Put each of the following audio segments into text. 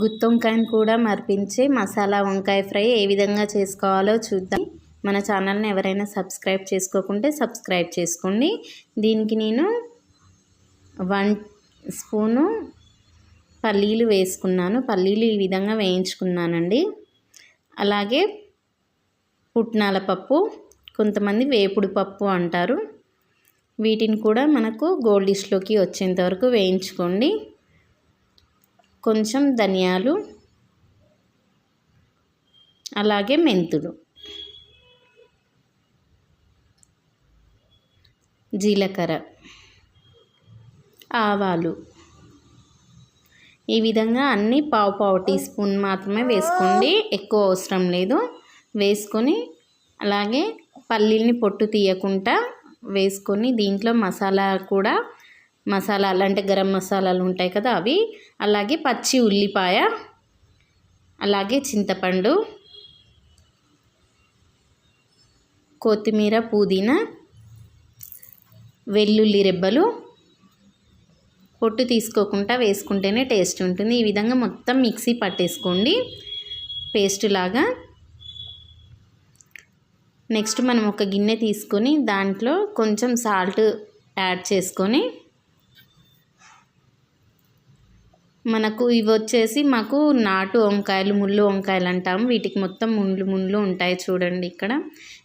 గుత్తి వంకాయను కూడా మరిపించే మసాలా వంకాయ ఫ్రై ఏ విధంగా చేసుకోవాలో చూద్దాం. మన ఛానల్ని ఎవరైనా సబ్స్క్రైబ్ చేసుకోకుంటే సబ్స్క్రైబ్ చేసుకోండి. దీనికి నేను 1 స్పూను పల్లీలు వేసుకున్నాను. పల్లీలు ఈ విధంగా వేయించుకున్నానండి. అలాగే పుట్నాల పప్పు, కొంతమంది వేపుడు పప్పు అంటారు. వీటిని కూడా మనకు గోల్డిష్లోకి వచ్చేంత వరకు వేయించుకోండి. కొంచెం ధనియాలు, అలాగే మెంతులు, జీలకర్ర, ఆవాలు, ఈ విధంగా అన్నీ పావు టీ స్పూన్ మాత్రమే వేసుకోండి, ఎక్కువ అవసరం లేదు. వేసుకొని అలాగే పల్లీల్ని పొట్టు తీయకుండా వేసుకొని దీంట్లో మసాలాలు అంటే గరం మసాలాలు ఉంటాయి కదా అవి, అలాగే పచ్చి ఉల్లిపాయ, అలాగే చింతపండు, కొత్తిమీర, పుదీనా, వెల్లుల్లి రెబ్బలు పొట్టు తీసుకోకుండా వేసుకుంటేనే టేస్ట్ ఉంటుంది. ఈ విధంగా మొత్తం మిక్సీ పట్టేసుకోండి పేస్ట్ లాగా. నెక్స్ట్ మనం ఒక గిన్నె తీసుకొని దాంట్లో కొంచెం సాల్ట్ యాడ్ చేసుకొని, మనకు ఇవి వచ్చేసి మాకు నాటు వంకాయలు, ముళ్ళు వంకాయలు అంటాం. వీటికి మొత్తం ముళ్ళు ఉంటాయి చూడండి. ఇక్కడ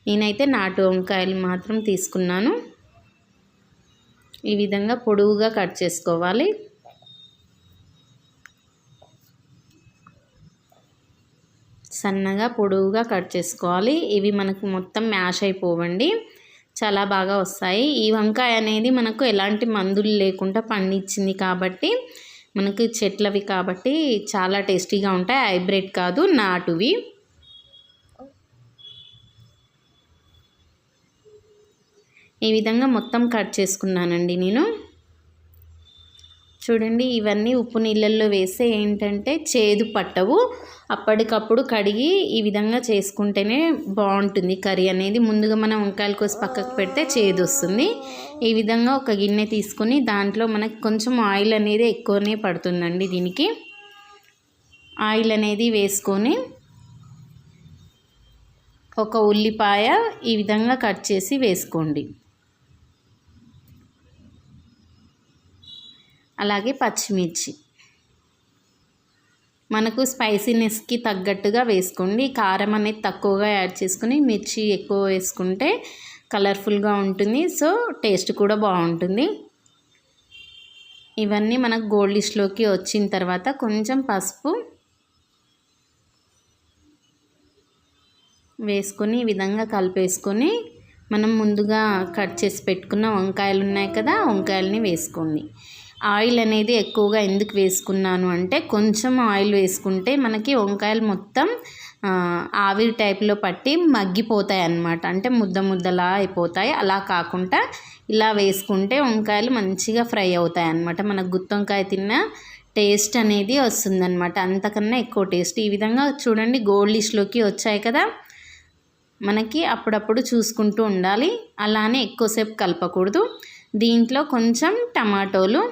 నేనైతే నాటు వంకాయలు మాత్రం తీసుకున్నాను. ఈ విధంగా పొడవుగా కట్ చేసుకోవాలి. సన్నగా పొడవుగా కట్ చేసుకోవాలి. ఇవి మనకు మొత్తం మ్యాష్ అయిపోవండి, చాలా బాగా వస్తాయి. ఈ వంకాయ అనేది మనకు ఎలాంటి మందులు లేకుండా పండించింది కాబట్టి, మనకు చెట్లవి కాబట్టి చాలా టేస్టీగా ఉంటాయి. హైబ్రిడ్ కాదు, నాటువి. ఈ విధంగా మొత్తం కట్ చేసుకున్నానండి నేను. చూడండి, ఇవన్నీ ఉప్పు నీళ్ళల్లో వేస్తే ఏంటంటే చేదు పట్టవు. అప్పటికప్పుడు కడిగి ఈ విధంగా చేసుకుంటేనే బాగుంటుంది కర్రీ అనేది. ముందుగా మనం వంకాయల కోసి పక్కకు పెడితే చేదు వస్తుంది. ఈ విధంగా ఒక గిన్నె తీసుకొని దాంట్లో మనకు కొంచెం ఆయిల్ అనేది ఎక్కువనే పడుతుందండి. దీనికి ఆయిల్ అనేది వేసుకొని ఒక ఉల్లిపాయ ఈ విధంగా కట్ చేసి వేసుకోండి. అలాగే పచ్చిమిర్చి మనకు స్పైసీనెస్కి తగ్గట్టుగా వేసుకోండి. కారం అనేది తక్కువగా యాడ్ చేసుకుని మిర్చి ఎక్కువ వేసుకుంటే కలర్ఫుల్గా ఉంటుంది, సో టేస్ట్ కూడా బాగుంటుంది. ఇవన్నీ మనకు గోల్డిష్లోకి వచ్చిన తర్వాత కొంచెం పసుపు వేసుకొని ఈ విధంగా కలిపేసుకొని మనం ముందుగా కట్ చేసి పెట్టుకున్న వంకాయలు ఉన్నాయి కదా, వంకాయలని వేసుకోండి. ఆయిల్ అనేది ఎక్కువగా ఎందుకు వేసుకున్నాను అంటే, కొంచెం ఆయిల్ వేసుకుంటే మనకి వంకాయలు మొత్తం ఆవిరి టైప్లో పట్టి మగ్గిపోతాయి అన్నమాట. అంటే ముద్దలా అయిపోతాయి. అలా కాకుండా ఇలా వేసుకుంటే వంకాయలు మంచిగా ఫ్రై అవుతాయి అన్నమాట. మనకు గుత్తి వంకాయ తిన్న టేస్ట్ అనేది వస్తుందన్నమాట, అంతకన్నా ఎక్కువ టేస్ట్. ఈ విధంగా చూడండి గోల్డిష్లోకి వచ్చాయి కదా, మనకి అప్పుడప్పుడు చూసుకుంటూ ఉండాలి. అలానే ఎక్కువసేపు కలపకూడదు. దీంట్లో కొంచెం టమాటోలు,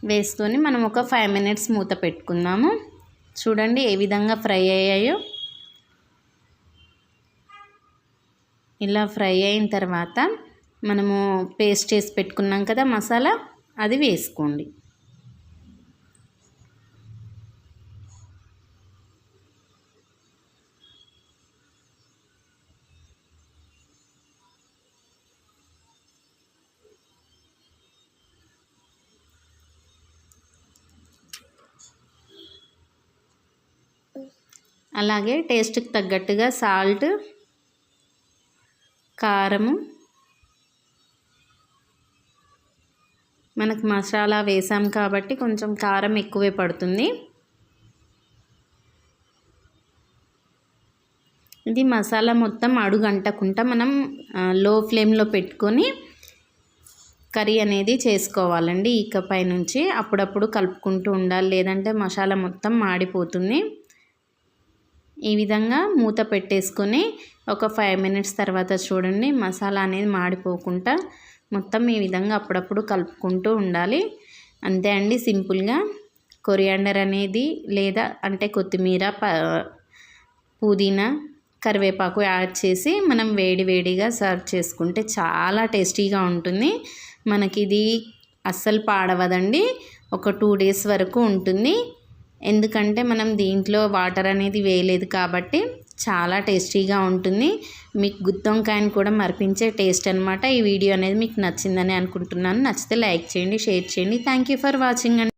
వేసుకొని మనం ఒక 5 మినిట్స్ మూత పెట్టుకుందాము. చూడండి ఏ విధంగా ఫ్రై అయ్యాయో. ఇలా ఫ్రై అయిన తర్వాత మనము పేస్ట్ చేసి పెట్టుకున్నాం కదా మసాలా, అది వేసుకోండి. అలాగే టేస్ట్కి తగ్గట్టుగా సాల్ట్, కారము, మనకు మసాలా వేసాం కాబట్టి కొంచెం కారం ఎక్కువే పడుతుంది. ఇది మసాలా మొత్తం అడుగంటకుండా మనం లో ఫ్లేమ్లో పెట్టుకొని కర్రీ అనేది చేసుకోవాలండి. ఇకపై నుంచి అప్పుడప్పుడు కలుపుకుంటూ ఉండాలి, లేదంటే మసాలా మొత్తం మాడిపోతుంది. ఈ విధంగా మూత పెట్టేసుకొని ఒక 5 మినిట్స్ తర్వాత చూడండి మసాలా అనేది మాడిపోకుండా మొత్తం ఈ విధంగా అప్పుడప్పుడు కలుపుకుంటూ ఉండాలి. అంతే అండి, సింపుల్గా కొరియాండర్ అనేది లేదా అంటే కొత్తిమీర, పుదీనా, కరివేపాకు యాడ్ చేసి మనం వేడిగా సర్వ్ చేసుకుంటే చాలా టేస్టీగా ఉంటుంది. మనకి ఇది అస్సలు పాడవదండి, ఒక 2 డేస్ వరకు ఉంటుంది. ఎందుకంటే మనం దీంట్లో వాటర్ అనేది వేయలేదు కాబట్టి చాలా టేస్టీగా ఉంటుంది. మీకు గుత్తి వంకాయని కూడా మరిపించే టేస్ట్ అనమాట. ఈ వీడియో అనేది మీకు నచ్చిందని అనుకుంటున్నాను. నచ్చితే లైక్ చేయండి, షేర్ చేయండి. థ్యాంక్ యూ ఫర్ వాచింగ్ అండి.